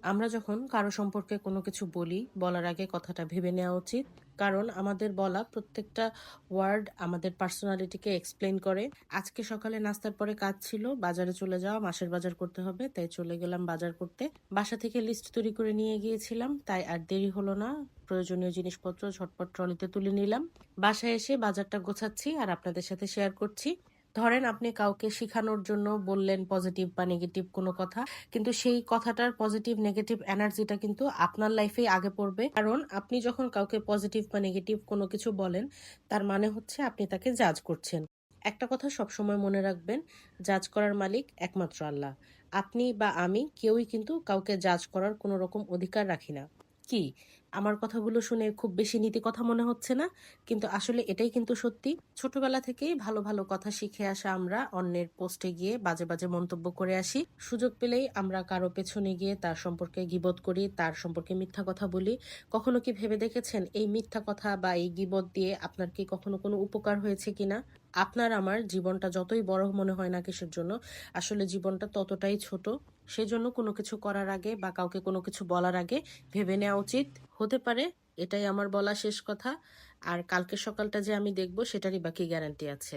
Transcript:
আমরা যখন কারো সম্পর্কে কোনো কিছু বলি, বলার আগে কথাটা ভেবে নেওয়া উচিত। কারণ আমাদের বলা প্রত্যেকটা ওয়ার্ড আমাদের পার্সোনালিটিকে এক্সপ্লেইন করে। আজকে সকালে নাস্তার পরে কাজ ছিল, বাজারে চলে যাওয়া, মাসের বাজার করতে হবে। তাই চলে গেলাম বাজার করতে। বাসা থেকে লিস্ট তৈরি করে নিয়ে গিয়েছিলাম। তাই আর দেরি হলো না। প্রয়োজনীয় জিনিসপত্র ঝটপট ট্রলিতে তুলে নিলাম। বাসায় এসে বাজারটা গোছাচ্ছি আর আপনাদের সাথে শেয়ার করছি। ধরেন আপনি কাউকে শিখানোর জন্য বললেন পজিটিভ বা নেগেটিভ কোনো কথা, কিন্তু সেই কথাটার পজিটিভ নেগেটিভ এনার্জিটা কিন্তু আপনার লাইফেই আগে পড়বে। কারণ আপনি যখন কাউকে পজিটিভ বা নেগেটিভ কোনো কিছু বলেন, তার মানে হচ্ছে আপনি তাকে জাজ করছেন। একটা কথা সবসময় মনে রাখবেন, জাজ করার মালিক একমাত্র আল্লাহ। আপনি বা আমি কেউই কিন্তু কাউকে জাজ করার কোনো রকম অধিকার রাখি না। কি, আমার কথাগুলো শুনে খুব বেশি নীতি কথা মনে হচ্ছে না? কিন্তু আসলে এটাই কিন্তু সত্যি। ছোটবেলা থেকেই ভালো ভালো কথা শিখে আসা আমরা অন্যের পোস্টে গিয়ে বাজে বাজে মন্তব্য করে আসি। সুযোগ পেলেই আমরা কারো পেছনে গিয়ে তার সম্পর্কে গীবত করি, তার সম্পর্কে মিথ্যা কথা বলি। কখনো কি ভেবে দেখেছেন এই মিথ্যা কথা বা এই গীবত দিয়ে আপনার কি কখনো কোনো উপকার হয়েছে কিনা? আপনার আমার জীবনটা যতই বড় মনে হয় না কিসের জন্য, আসলে জীবনটা ততটাই ছোট। সেজন্য কোনো কিছু করার আগে বা কাউকে কোনো কিছু বলার আগে ভেবে নেওয়া উচিত। হতে পারে এটাই আমার বলা শেষ কথা। আর কালকের সকালটা যে আমি দেখব সেটারই বাকি গ্যারান্টি আছে।